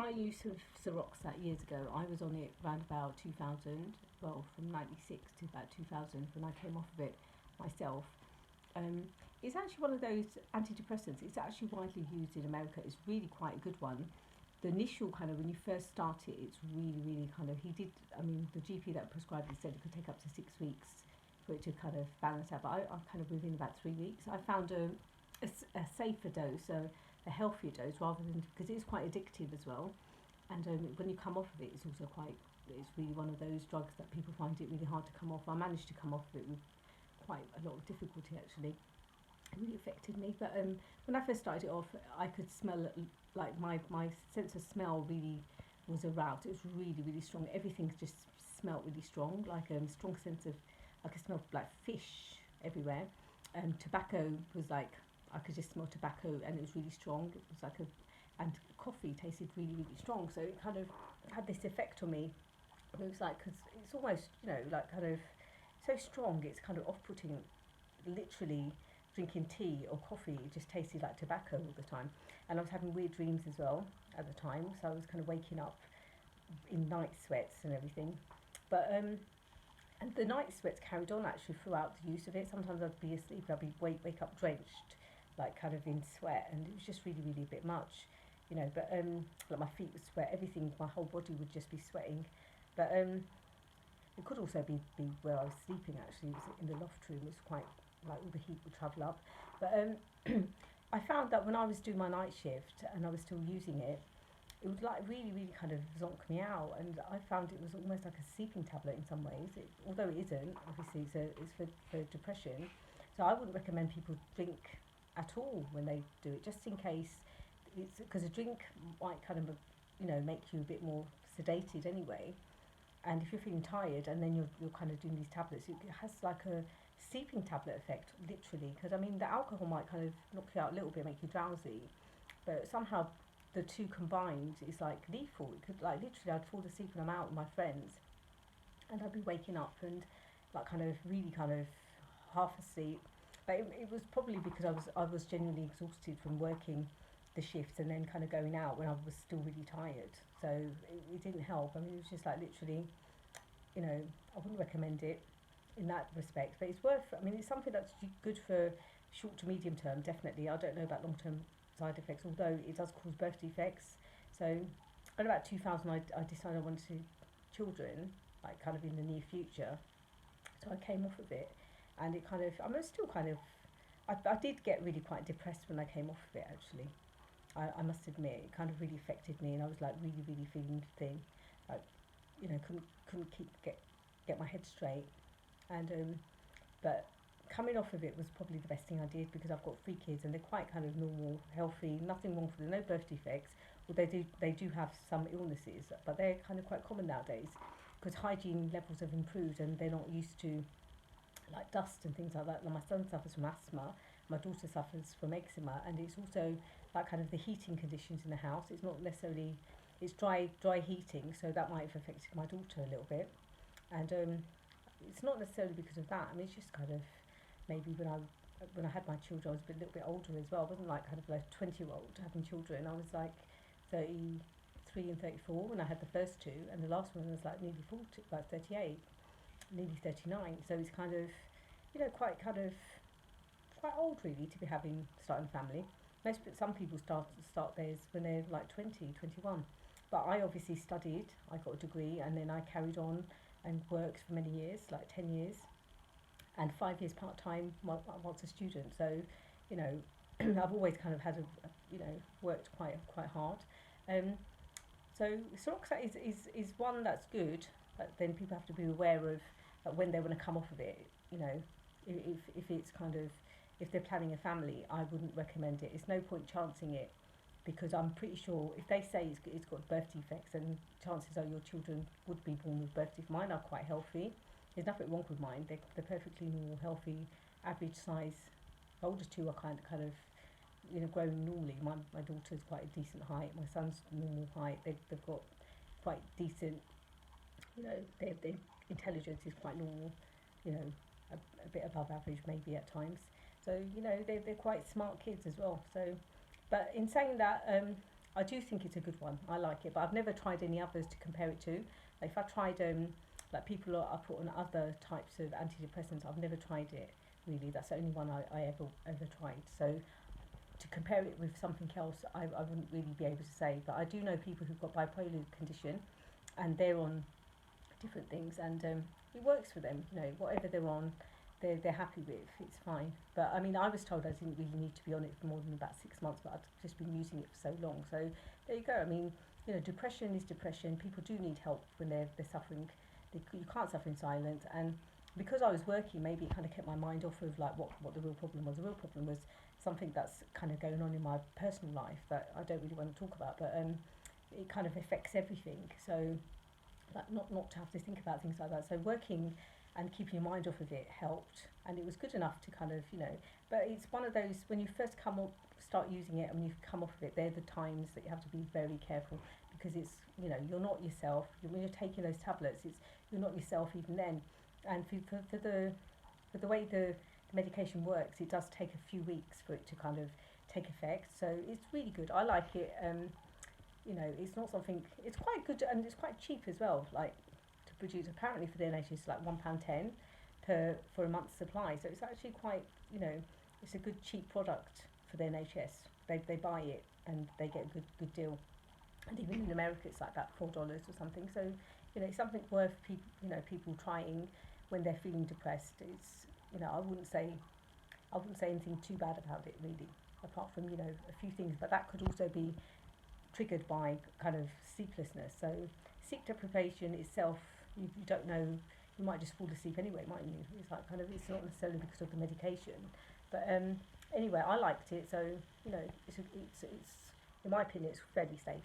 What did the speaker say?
my use of Ciroxat years ago, I was on it around about 2000, well, from 96 to about 2000 when I came off of it myself. Um, it's actually one of those antidepressants. It's actually widely used in America. It's really quite a good one. The initial kind of, when you first start it, it's really, really kind of, the GP that prescribed it said it could take up to 6 weeks for it to kind of balance out. But I kind of within about 3 weeks, I found a safer dose, a healthier dose rather than, because it's quite addictive as well. And when you come off of it, it's really one of those drugs that people find it really hard to come off. I managed to come off of it with quite a lot of difficulty actually. It really affected me. But when I first started it off, I could smell it, like my sense of smell really was aroused. It was really, really strong. Everything just smelled really strong, like strong sense of, I could smell like fish everywhere. Tobacco was like, I could just smell tobacco and it was really strong. It was like and coffee tasted really, really strong. So it kind of had this effect on me. It was like, because it's almost, like kind of so strong, it's kind of off-putting. Literally drinking tea or coffee, it just tasted like tobacco all the time. And I was having weird dreams as well at the time, so I was kind of waking up in night sweats and everything. But and the night sweats carried on actually throughout the use of it. Sometimes I'd be asleep, I'd be wake up drenched, like kind of in sweat, and it was just really, really a bit much, But like my feet would sweat, everything, my whole body would just be sweating. But it could also be where I was sleeping actually. It was in the loft room. It was quite like all the heat would travel up. But I found that when I was doing my night shift and I was still using it, it would like really, really kind of zonk me out, and I found it was almost like a sleeping tablet in some ways. Although it isn't, obviously, it's for depression. So I wouldn't recommend people drink at all when they do it, just in case. It's because a drink might kind of, make you a bit more sedated anyway. And if you're feeling tired and then you're kind of doing these tablets, it has like a sleeping tablet effect, literally. Because I mean, the alcohol might kind of knock you out a little bit, make you drowsy, but somehow the two combined is like lethal. It could, like, literally, I'd fall asleep when I'm out with my friends, and I'd be waking up and like kind of really kind of half asleep. But it was probably because I was genuinely exhausted from working the shifts and then kind of going out when I was still really tired. So it didn't help. I mean, it was just like literally, I wouldn't recommend it in that respect. But it's worth. I mean, it's something that's good for short to medium term. Definitely, I don't know about long term side effects, although it does cause birth defects. So, at about 2000, I decided I wanted children, like kind of in the near future. So I came off of it, and it kind of. I mean, still kind of. I did get really quite depressed when I came off of it. Actually, I must admit, it kind of really affected me, and I was like really, really feeling thin. Like, couldn't get my head straight, and but coming off of it was probably the best thing I did, because I've got 3 kids and they're quite kind of normal, healthy, nothing wrong for them, no birth defects. Well, they do have some illnesses, but they're kind of quite common nowadays because hygiene levels have improved and they're not used to like dust and things like that. Like my son suffers from asthma, my daughter suffers from eczema, and it's also like kind of the heating conditions in the house. It's not necessarily, it's dry heating, so that might have affected my daughter a little bit. And it's not necessarily because of that. I mean, it's just kind of maybe when I had my children, I was a little bit older as well. I wasn't like kind of like a 20-year-old having children. I was like 33 and 34 when I had the first two, and the last one was like nearly 40, like 38, nearly 39. So it's kind of, quite old really to be starting a family. Some people start theirs when they're like 20, 21. But I obviously studied, I got a degree, and then I carried on and worked for many years, like 10 years, and 5 years part time whilst a student. So, you know, I've always kind of had worked quite hard. Um, so Ciroxat is one that's good, but then people have to be aware of when they want to come off of it. You know, if it's kind of, if they're planning a family, I wouldn't recommend it. It's no point chancing it, because I'm pretty sure if they say it's got birth defects, then chances are your children would be born with birth defects. Mine are quite healthy. There's nothing wrong with mine. They're perfectly normal, healthy, average size. The oldest two are kind of growing normally. My daughter's quite a decent height. My son's normal height. They've got quite decent, their intelligence is quite normal, a bit above average maybe at times. So they're quite smart kids as well. So, but in saying that, I do think it's a good one. I like it, but I've never tried any others to compare it to. Like if I tried, like people are put on other types of antidepressants, I've never tried it really. That's the only one I ever tried. So to compare it with something else, I wouldn't really be able to say. But I do know people who've got bipolar condition, and they're on different things, and it works for them. You know, whatever they're on, they're happy with. It's fine. But I mean, I was told I didn't really need to be on it for more than about 6 months, but I'd just been using it for so long. So there you go. I mean, you know, depression is depression. People do need help when they're suffering. You can't suffer in silence. And because I was working, maybe it kind of kept my mind off of like what the real problem was. The real problem was something that's kind of going on in my personal life that I don't really want to talk about. But it kind of affects everything. So like not to have to think about things like that. So working and keeping your mind off of it helped, and it was good enough to kind of, you know. But it's one of those, when you first start using it and when you come off of it, they're the times that you have to be very careful, because it's, you know, you're not yourself. When you're taking those tablets, you're not yourself even then. And for the way the medication works, it does take a few weeks for it to kind of take effect. So it's really good. I like it. You know, it's not something. It's quite good and it's quite cheap as well. Like to produce, apparently for the NHS, it's like £1.10 for a month's supply. So it's actually quite, you know, it's a good cheap product for the NHS. They buy it and they get a good deal. And even in America, it's like about $4 or something. So you know, it's something worth people trying when they're feeling depressed. It's, you know, I wouldn't say anything too bad about it really, apart from, you know, a few things. But that could also be triggered by kind of sleeplessness. So sleep deprivation itself, you don't know, you might just fall asleep anyway, mightn't you? It's like kind of, it's not necessarily because of the medication. But anyway, I liked it. So you know, it's in my opinion, it's fairly safe.